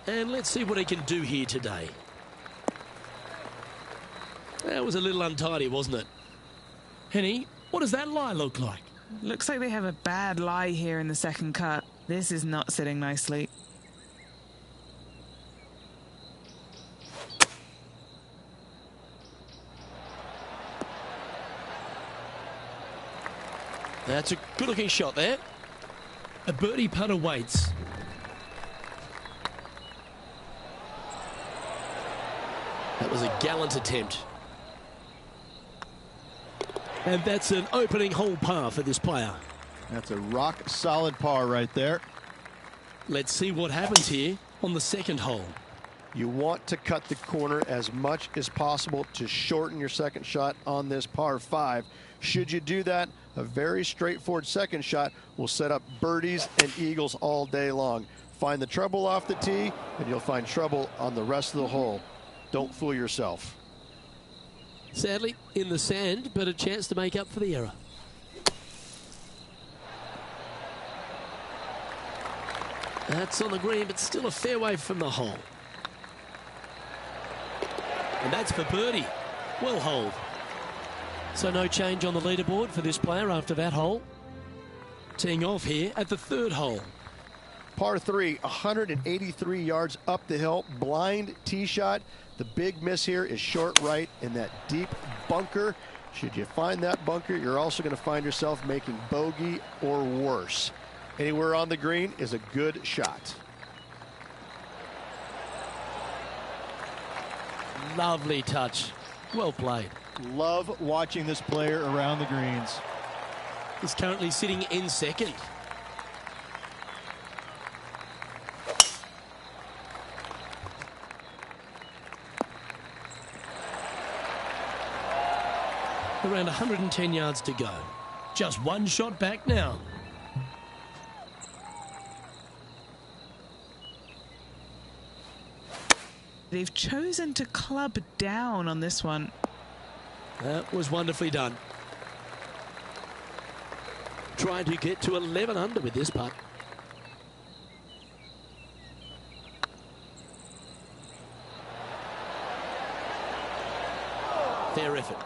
And let's see what he can do here today. That was a little untidy, wasn't it? Henny, what does that lie look like? Looks like they have a bad lie here in the second cut. This is not sitting nicely. That's a good-looking shot there. A birdie putt awaits. That was a gallant attempt. And that's an opening hole par for this player. That's a rock-solid par right there. Let's see what happens here on the second hole. You want to cut the corner as much as possible to shorten your second shot on this par 5. Should you do that, a very straightforward second shot will set up birdies and eagles all day long. Find the trouble off the tee, and you'll find trouble on the rest of the hole. Don't fool yourself. Sadly, in the sand, but a chance to make up for the error. That's on the green, but still a fair way from the hole. And that's for birdie. Well holed. So no change on the leaderboard for this player after that hole. Teeing off here at the third hole. Par 3, 183 yards up the hill, blind tee shot. The big miss here is short right in that deep bunker. Should you find that bunker, you're also going to find yourself making bogey or worse. Anywhere on the green is a good shot. Lovely touch. Well played. Love watching this player around the greens. He's currently sitting in second. Around 110 yards to go. Just one shot back now. They've chosen to club down on this one. That was wonderfully done. Trying to get to 11 under with this putt. Fair effort.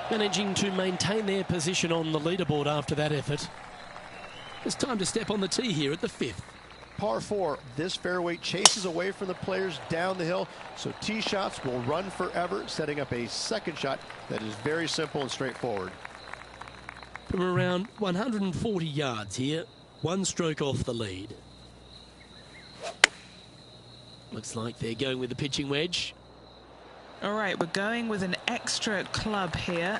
Managing to maintain their position on the leaderboard after that effort. It's time to step on the tee here at the fifth. Par 4, this fairway chases away from the players down the hill, so tee shots will run forever, setting up a second shot that is very simple and straightforward. From around 140 yards here, one stroke off the lead. Looks like they're going with the pitching wedge. All right, we're going with an extra club here.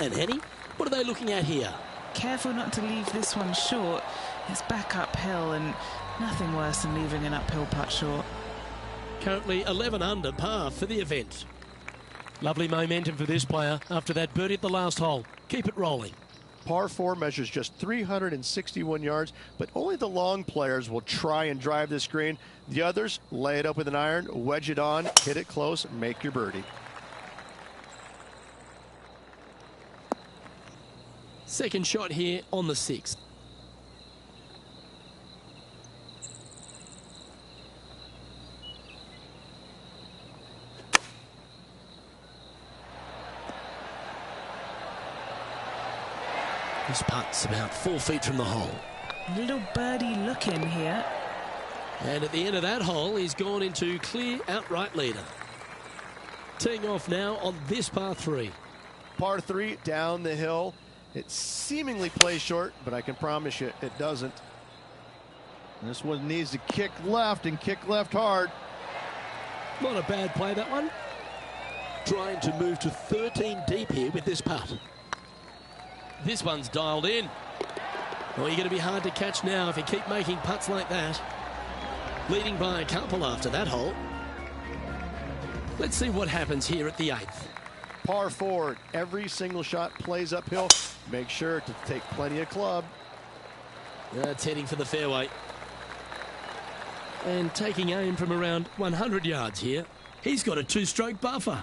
And Henny, what are they looking at here? Careful not to leave this one short. It's back uphill, and nothing worse than leaving an uphill putt short. Currently 11 under par for the event. Lovely momentum for this player after that birdie at the last hole. Keep it rolling. Par 4 measures just 361 yards, but only the long players will try and drive this green. The others lay it up with an iron, wedge it on, hit it close, make your birdie. Second shot here on the sixth. This putt's about 4 feet from the hole. Little birdie look in here. And at the end of that hole, he's gone into clear outright leader. Teeing off now on this par 3. Par 3 down the hill. It seemingly plays short, but I can promise you it doesn't. This one needs to kick left and kick left hard. Not a bad play, that one. Trying to move to 13 deep here with this putt. This one's dialed in. Well, you're going to be hard to catch now if you keep making putts like that. Leading by a couple after that hole. Let's see what happens here at the 8th. Par 4, every single shot plays uphill. Make sure to take plenty of club. That's heading for the fairway. And taking aim from around 100 yards here. He's got a 2-stroke buffer.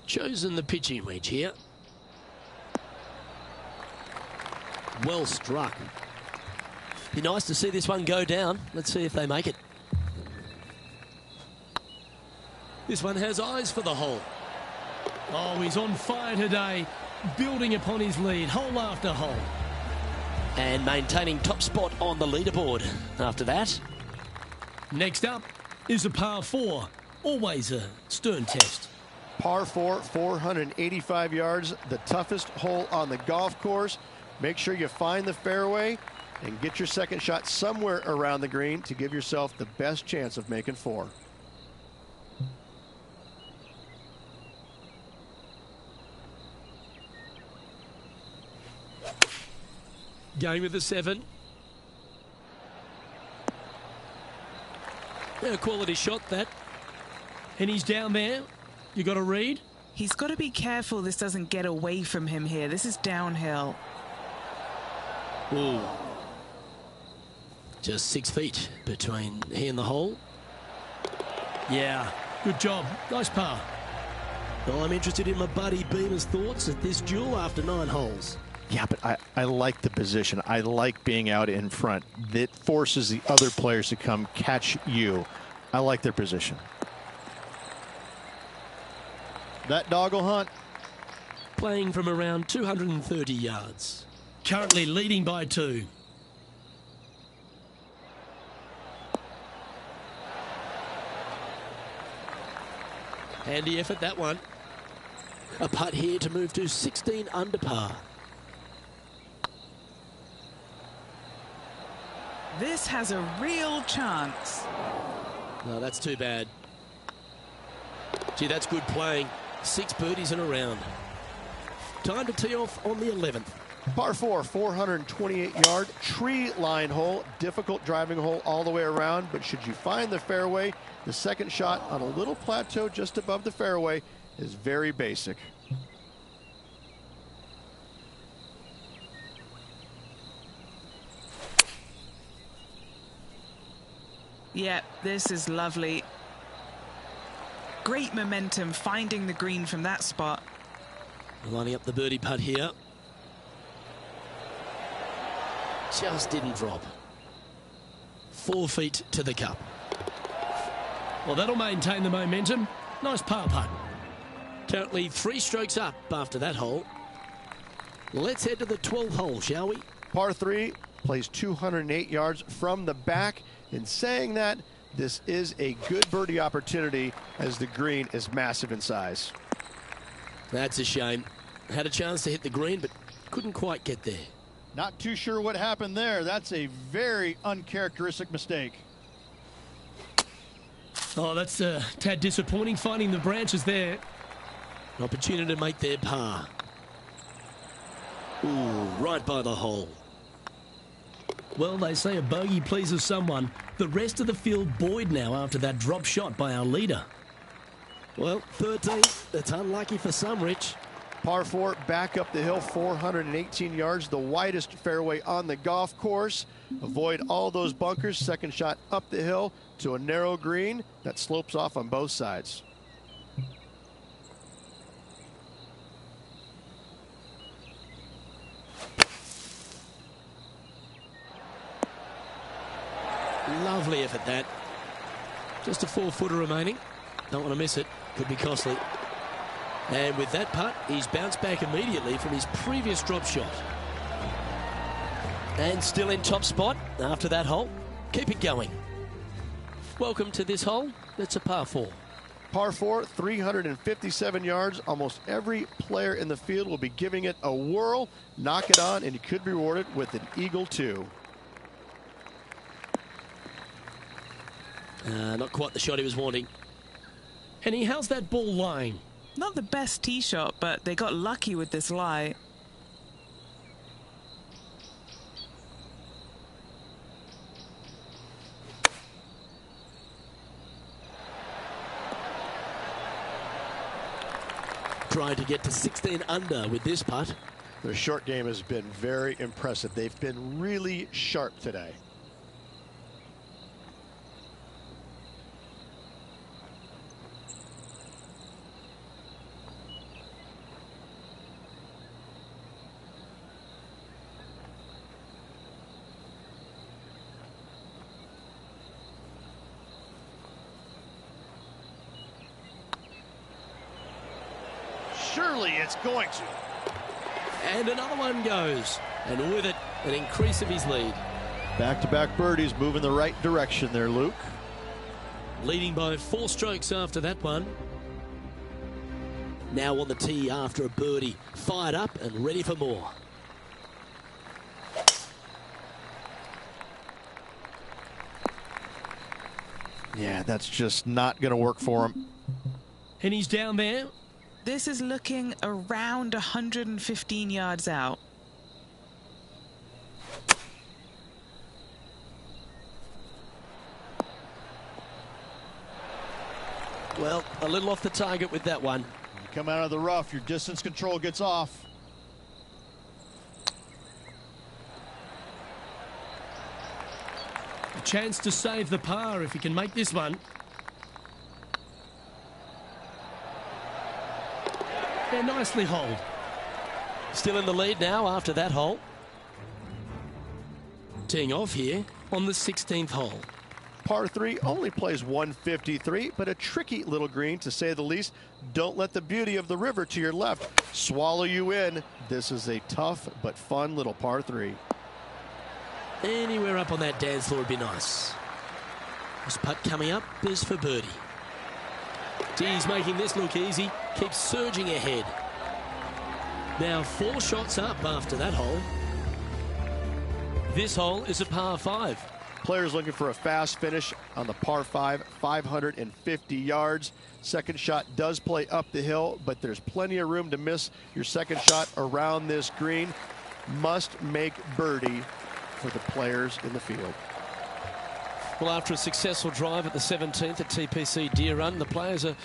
Chosen the pitching wedge here. well struck. Be nice to see this one go down. Let's see if they make it. This one has eyes for the hole. Oh, he's on fire today, building upon his lead, hole after hole. And maintaining top spot on the leaderboard after that. Next up is a par 4. Always a stern test. Par 4, 485 yards, the toughest hole on the golf course. Make sure you find the fairway and get your second shot somewhere around the green to give yourself the best chance of making 4. Going with the 7. A quality shot, that. And he's down there. You got to read. He's got to be careful this doesn't get away from him here. This is downhill. Ooh. Just 6 feet between he and the hole. Yeah, good job. Nice par. Well, I'm interested in my buddy Beamer's thoughts at this duel after 9 holes. Yeah, but I like the position. I like being out in front. That forces the other players to come catch you. I like their position. That dog will hunt. Playing from around 230 yards. Currently leading by 2. Handy effort, that one. A putt here to move to 16 under par. This has a real chance. No, that's too bad. Gee, that's good playing. 6 birdies in a round. Time to tee off on the 11th. Par 4, 428-yard tree line hole. Difficult driving hole all the way around, but should you find the fairway, the second shot on a little plateau just above the fairway is very basic. Yeah, this is lovely. Great momentum finding the green from that spot. Lining up the birdie putt here. Just didn't drop. 4 feet to the cup. Well, that'll maintain the momentum. Nice par putt. Currently 3 strokes up after that hole. Let's head to the 12th hole, shall we? Par 3 plays 208 yards from the back. In saying that, this is a good birdie opportunity as the green is massive in size. That's a shame. Had a chance to hit the green, but couldn't quite get there. Not too sure what happened there. That's a very uncharacteristic mistake. Oh, that's a tad disappointing, finding the branches there. An opportunity to make their par. Ooh, right by the hole. Well, they say a bogey pleases someone. The rest of the field buoyed now after that drop shot by our leader. Well, 13. That's unlucky for some, Rich. Par 4, back up the hill, 418 yards, the widest fairway on the golf course. Avoid all those bunkers. Second shot up the hill to a narrow green that slopes off on both sides. Lovely effort, that. Just a 4-footer remaining. Don't want to miss it. Could be costly. And with that putt, he's bounced back immediately from his previous drop shot. And still in top spot after that hole. Keep it going. Welcome to this hole. It's a par 4. Par 4, 357 yards. Almost every player in the field will be giving it a whirl. Knock it on, and you could be rewarded with an eagle, too. Not quite the shot he was wanting. Henny, how's that ball lying? Not the best tee shot, but they got lucky with this lie. Trying to get to 16 under with this putt. Their short game has been very impressive. They've been really sharp today. surely it's going to. And another one goes. And with it, an increase of his lead. Back-to-back birdies, moving the right direction there, Luke. Leading by 4 strokes after that one. Now on the tee after a birdie. Fired up and ready for more. Yeah, that's just not going to work for him. And he's down there. This is looking around 115 yards out. Well, a little off the target with that one. You come out of the rough, your distance control gets off. A chance to save the par if he can make this one. Yeah, nicely holed. Still in the lead now after that hole. Teeing off here on the 16th hole. Par 3 only plays 153, but a tricky little green to say the least. Don't let the beauty of the river to your left swallow you in. This is a tough but fun little par 3. Anywhere up on that dance floor would be nice. This putt coming up is for birdie. He's making this look easy. Keeps surging ahead. Now 4 shots up after that hole. This hole is a par 5. Players looking for a fast finish on the par 5, 550 yards. Second shot does play up the hill, but there's plenty of room to miss your second shot around this green. Must make birdie for the players in the field. Well, after a successful drive at the 17th at TPC Deere Run, the players are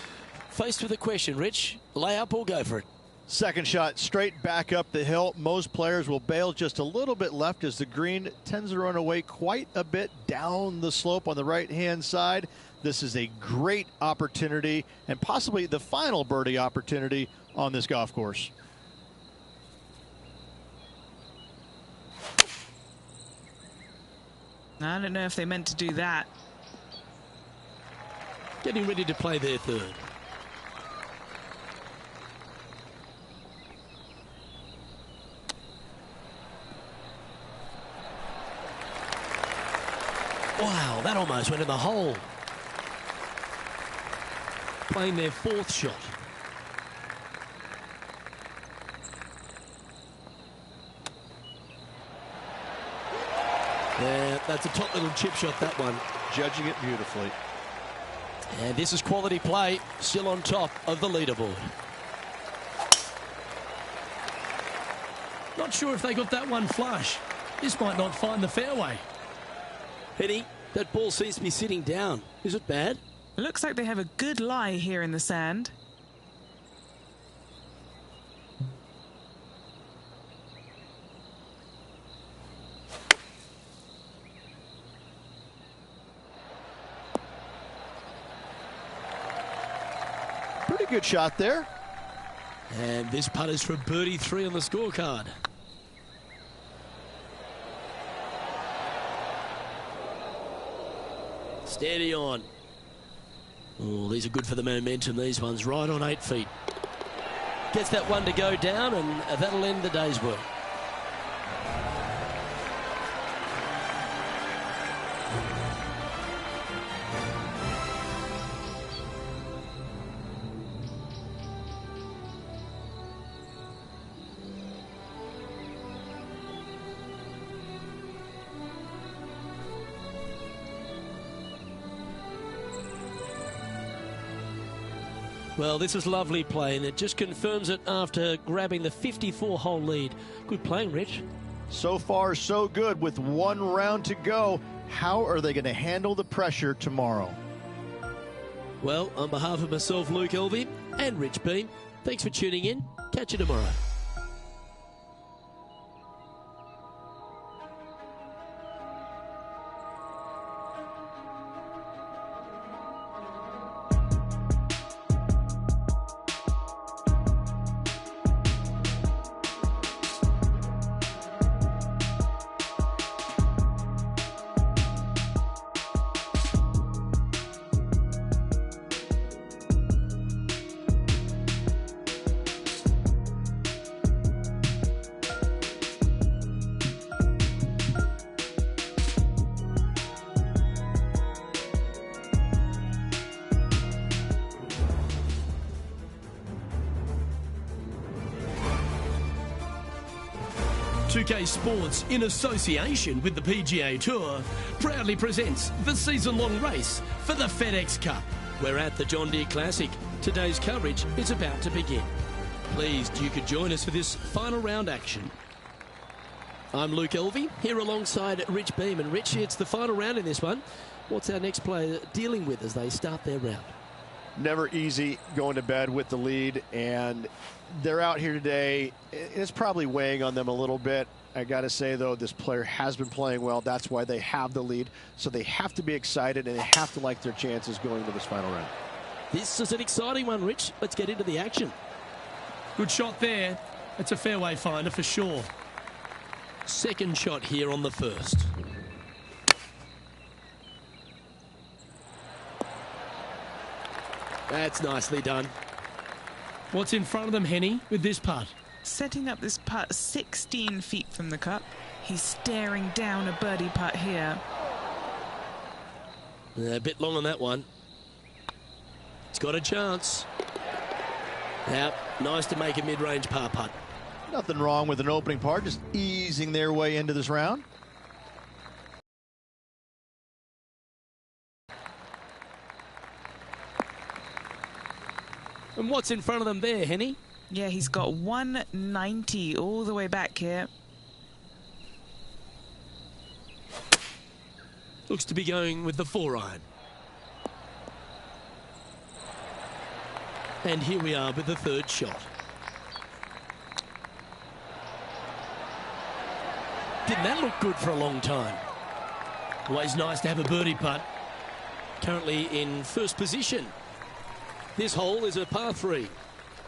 faced with a question. Rich, lay up or go for it? Second shot straight back up the hill. Most players will bail just a little bit left as the green tends to run away quite a bit down the slope on the right-hand side. This is a great opportunity and possibly the final birdie opportunity on this golf course. I don't know if they meant to do that. Getting ready to play their third. Wow, that almost went in the hole. Playing their 4th shot. Yeah, that's a top little chip shot, that one. Judging it beautifully. And this is quality play, still on top of the leaderboard. Not sure if they got that one flush. This might not find the fairway. Penny, that ball seems to be sitting down. Is it bad? It looks like they have a good lie here in the sand. Pretty good shot there. And this putt is for birdie 3 on the scorecard. Steady on. Oh, these are good for the momentum, these ones. Right on 8 feet. Gets that one to go down, and that'll end the day's work. Well, this is lovely play, and it just confirms it after grabbing the 54-hole lead. Good playing, Rich. So far, so good with 1 round to go. How are they going to handle the pressure tomorrow? Well, on behalf of myself, Luke Elvey, and Rich Beam, thanks for tuning in. Catch you tomorrow. 2K Sports, in association with the PGA Tour, proudly presents the season-long race for the FedEx Cup. We're at the John Deere Classic. Today's coverage is about to begin. Pleased you could join us for this final round action. I'm Luke Elvey, here alongside Rich Beam. And Rich, it's the final round in this one. What's our next player dealing with as they start their round? Never easy going to bed with the lead, and they're out here today. It's probably weighing on them a little bit. I got to say, though, this player has been playing well. That's why they have the lead. So they have to be excited, and they have to like their chances going into this final round. This is an exciting one, Rich. Let's get into the action. Good shot there. It's a fairway finder for sure. Second shot here on the first. That's nicely done. What's in front of them, Henny, with this putt? Setting up this putt 16 feet from the cup. He's staring down a birdie putt here. A bit long on that one. It's got a chance. Now, nice to make a mid-range par putt. Nothing wrong with an opening par, just easing their way into this round. And what's in front of them there, Henny? Yeah, he's got 190 all the way back here. Looks to be going with the 4-iron. And here we are with the third shot. Didn't that look good for a long time? Always nice to have a birdie putt. Currently in first position. This hole is a par 3.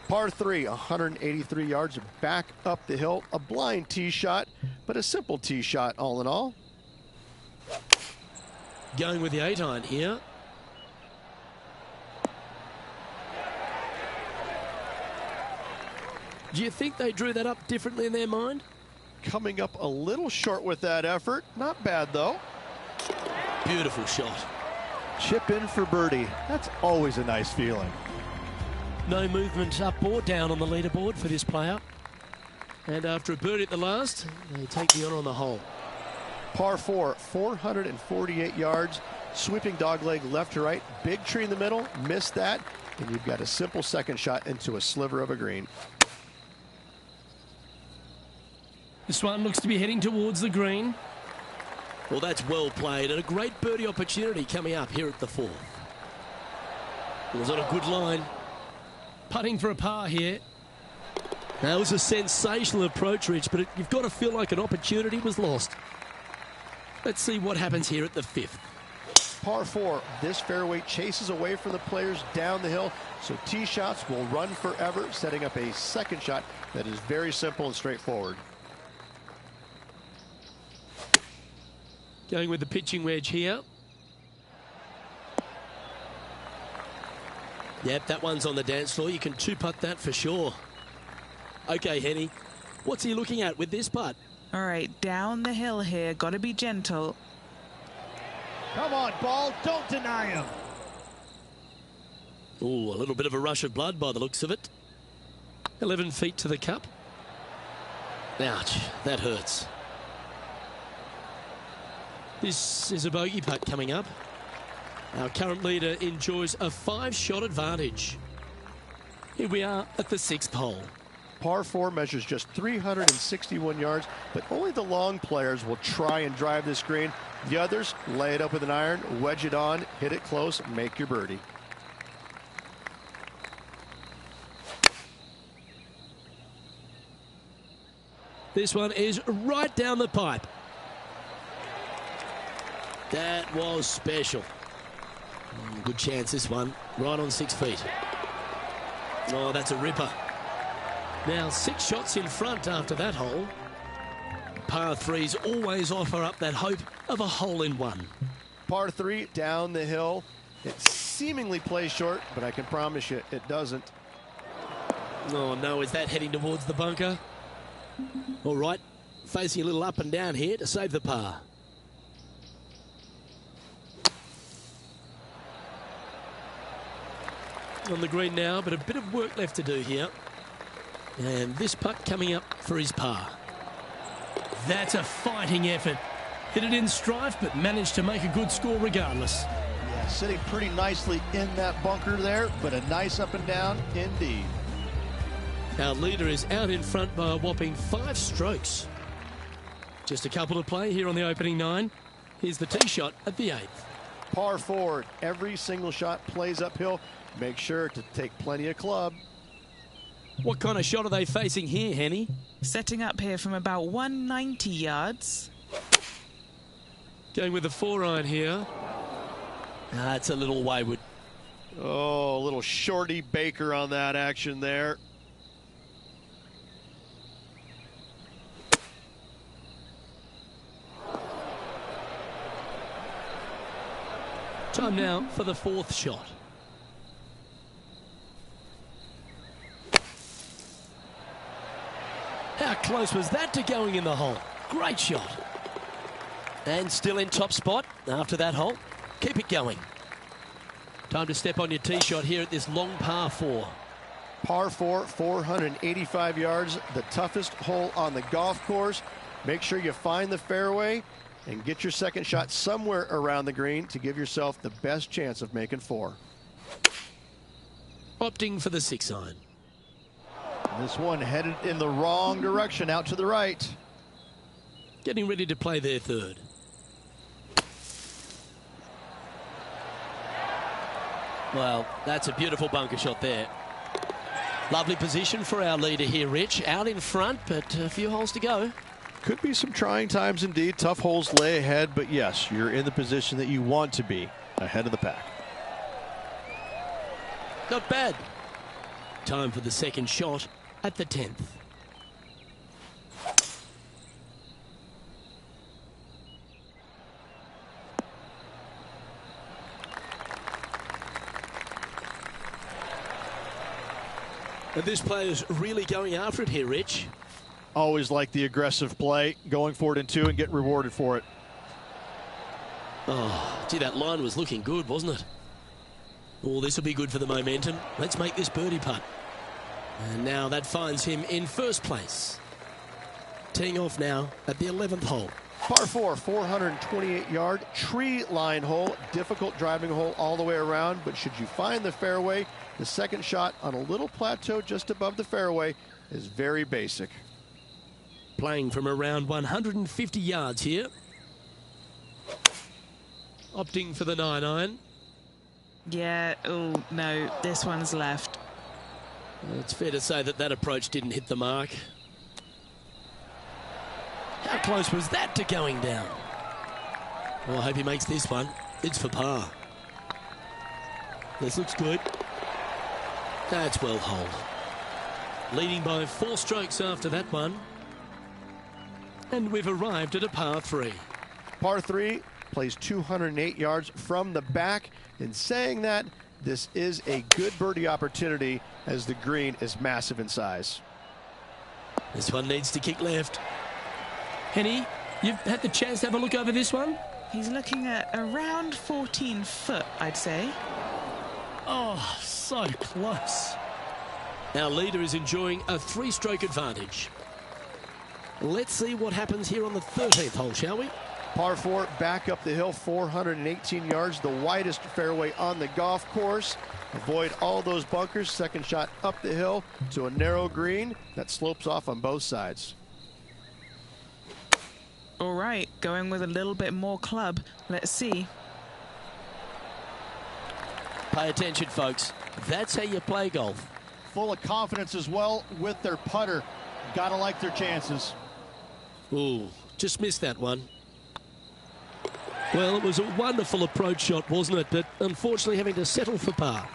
Par 3, 183 yards back up the hill. A blind tee shot, but a simple tee shot all in all. Going with the 8-iron here. Do you think they drew that up differently in their mind? Coming up a little short with that effort. Not bad, though. Beautiful shot. Chip in for birdie. That's always a nice feeling. No movement up or down on the leaderboard for this player. And after a birdie at the last, they take the honour on the hole. Par 4, 448 yards. Sweeping dogleg left to right. Big tree in the middle. Missed that. And you've got a simple second shot into a sliver of a green. This one looks to be heading towards the green. Well, that's well played, and a great birdie opportunity coming up here at the 4th. It was on a good line. Putting for a par here. That was a sensational approach, Rich, but you've got to feel like an opportunity was lost. Let's see what happens here at the 5th. Par 4, this fairway chases away from the players down the hill, so tee shots will run forever, setting up a second shot that is very simple and straightforward. Going with the pitching wedge here. Yep, that one's on the dance floor. You can two-putt that for sure. Okay, Henny, what's he looking at with this putt? All right, down the hill here. Got to be gentle. Come on, ball. Don't deny him. Ooh, a little bit of a rush of blood by the looks of it. 11 feet to the cup. Ouch, that hurts. This is a bogey putt coming up. Our current leader enjoys a 5-shot advantage. Here we are at the 6th hole. Par 4 measures just 361 yards, but only the long players will try and drive this green. The others lay it up with an iron, wedge it on, hit it close, make your birdie. This one is right down the pipe. That was special. Good chance, this one. Right on 6 feet. Oh, that's a ripper. Now 6 shots in front after that hole. Par 3s always offer up that hope of a hole-in-one. Par 3 down the hill. It seemingly plays short, but I can promise you it doesn't. Oh no, is that heading towards the bunker? All right, facing a little up and down here to save the par. On the green now, but a bit of work left to do here. And this putt coming up for his par. That's a fighting effort. Hit it in strife, but managed to make a good score regardless. Yeah, sitting pretty nicely in that bunker there, but a nice up and down indeed. Our leader is out in front by a whopping 5 strokes. Just a couple to play here on the opening 9. Here's the tee shot at the 8th. Par 4. Every single shot plays uphill. Make sure to take plenty of club. What kind of shot are they facing here, Henny? Setting up here from about 190 yards. Going with the 4-iron here. It's a little wayward. Oh, a little shorty Baker on that action there. Time now for the 4th shot. How close was that to going in the hole? Great shot. And still in top spot after that hole. Keep it going. Time to step on your tee shot here at this long par 4. Par 4, 485 yards, the toughest hole on the golf course. Make sure you find the fairway and get your second shot somewhere around the green to give yourself the best chance of making 4. Opting for the 6-iron. This one headed in the wrong direction, out to the right. Getting ready to play their 3rd. Well, that's a beautiful bunker shot there. Lovely position for our leader here, Rich. Out in front, but a few holes to go. Could be some trying times indeed. Tough holes lay ahead, but yes, you're in the position that you want to be, ahead of the pack. Not bad. Time for the 2nd shot at the 10th. And this player's really going after it here, Rich. Always like the aggressive play, going for it in 2 and get rewarded for it. Oh, gee, that line was looking good, wasn't it? Oh, this will be good for the momentum. Let's make this birdie putt. And now that finds him in 1st place. Teeing off now at the 11th hole. Par 4, 428-yard tree line hole. Difficult driving hole all the way around, but should you find the fairway, the second shot on a little plateau just above the fairway is very basic. Playing from around 150 yards here. Opting for the 9-iron. Yeah, oh no, this one's left. It's fair to say that that approach didn't hit the mark. How close was that to going down? Well, I hope he makes this one. It's for par. This looks good. That's well holed. Leading by 4 strokes after that one. And we've arrived at a par 3. Par 3 plays 208 yards from the back. In saying that, this is a good birdie opportunity as the green is massive in size. This one needs to kick left. Henny, you've had the chance to have a look over this one? He's looking at around 14 foot, I'd say. Oh, so close. Our leader is enjoying a 3-stroke advantage. Let's see what happens here on the 13th hole, shall we? Par 4, back up the hill, 418 yards, the widest fairway on the golf course. Avoid all those bunkers. Second shot up the hill to a narrow green that slopes off on both sides. All right, going with a little bit more club. Let's see. Pay attention, folks. That's how you play golf. Full of confidence as well with their putter. Gotta like their chances. Ooh, just missed that one. Well, it was a wonderful approach shot, wasn't it? But unfortunately having to settle for par.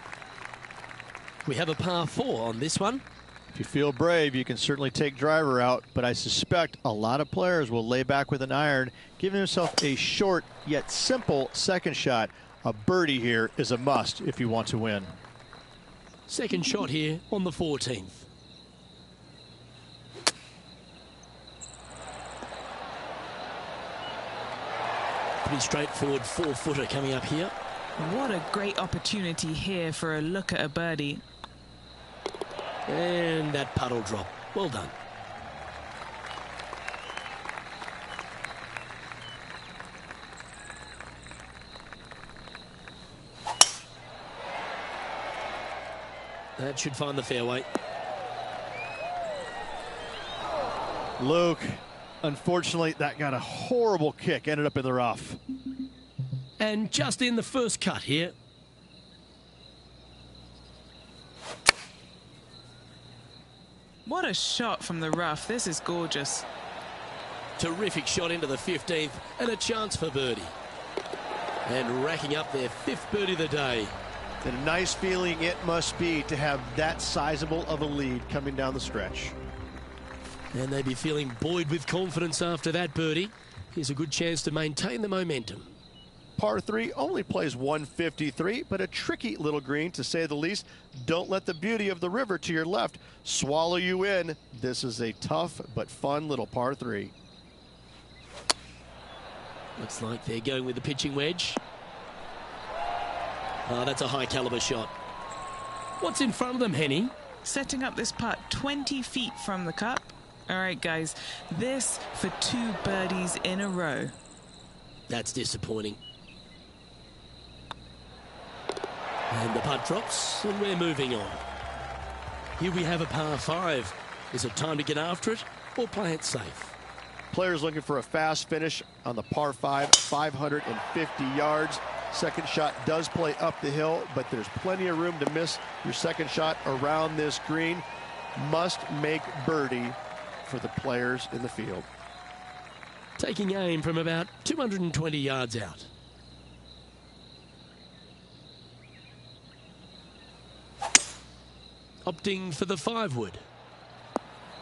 We have a par 4 on this one. If you feel brave, you can certainly take driver out, but I suspect a lot of players will lay back with an iron, giving himself a short yet simple second shot. A birdie here is a must if you want to win. Second shot here on the 14th. Pretty straightforward 4-footer coming up here. What a great opportunity here for a look at a birdie. And that puddle drop. Well done. That should find the fairway. Luke, unfortunately, that got a horrible kick. Ended up in the rough. And just in the first cut here. What a shot from the rough. This is gorgeous. Terrific shot into the 15th and a chance for birdie. And racking up their 5th birdie of the day. And a nice feeling it must be to have that sizable of a lead coming down the stretch. And they'd be feeling buoyed with confidence after that birdie. Here's a good chance to maintain the momentum. Par 3 only plays 153, but a tricky little green to say the least. Don't let the beauty of the river to your left swallow you in. This is a tough but fun little par 3. Looks like they're going with the pitching wedge. Oh, that's a high caliber shot. What's in front of them, Henny? Setting up this putt 20 feet from the cup. All right, guys, this for 2 birdies in a row. That's disappointing. And the putt drops, and we're moving on. Here we have a par 5. Is it time to get after it or play it safe? Players looking for a fast finish on the par 5, 550 yards. Second shot does play up the hill, but there's plenty of room to miss your second shot around this green. Must make birdie for the players in the field. Taking aim from about 220 yards out. Opting for the 5 wood.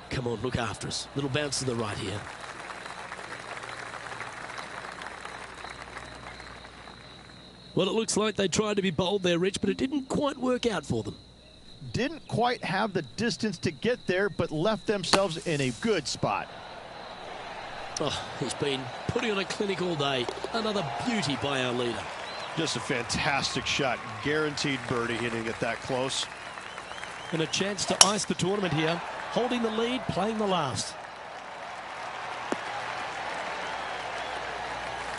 Come on, look after us. Little bounce to the right here. Well, it looks like they tried to be bold there, Rich, but it didn't quite work out for them. Didn't quite have the distance to get there, but left themselves in a good spot. Oh, he's been putting on a clinic all day. Another beauty by our leader. Just a fantastic shot. Guaranteed birdie hitting it that close. And a chance to ice the tournament here. Holding the lead, playing the last.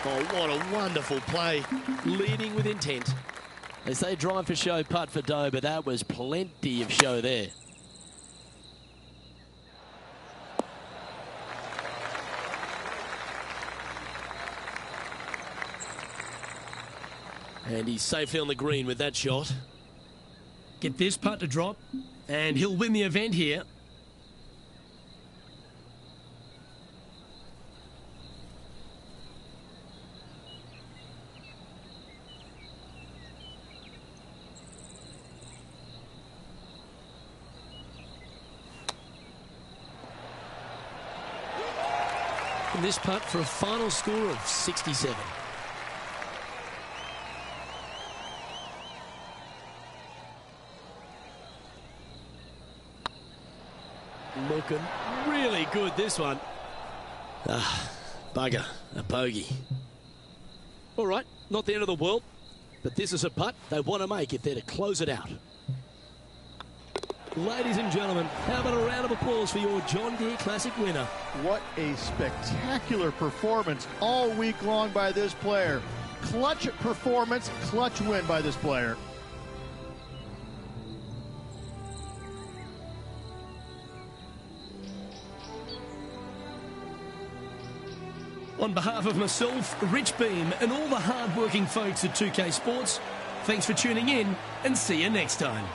Oh, what a wonderful play. Leading with intent. They say drive for show, putt for dough, but that was plenty of show there. And he's safely on the green with that shot. Get this putt to drop, and he'll win the event here. And this putt for a final score of 67. Looking really good, this one. Bugger, a bogey. All right, not the end of the world, but this is a putt they want to make if they're to close it out. Ladies and gentlemen, how about a round of applause for your John Deere Classic winner? What a spectacular performance all week long by this player. Clutch performance, clutch win by this player. On behalf of myself, Rich Beam, and all the hard-working folks at 2K Sports, thanks for tuning in, and see you next time.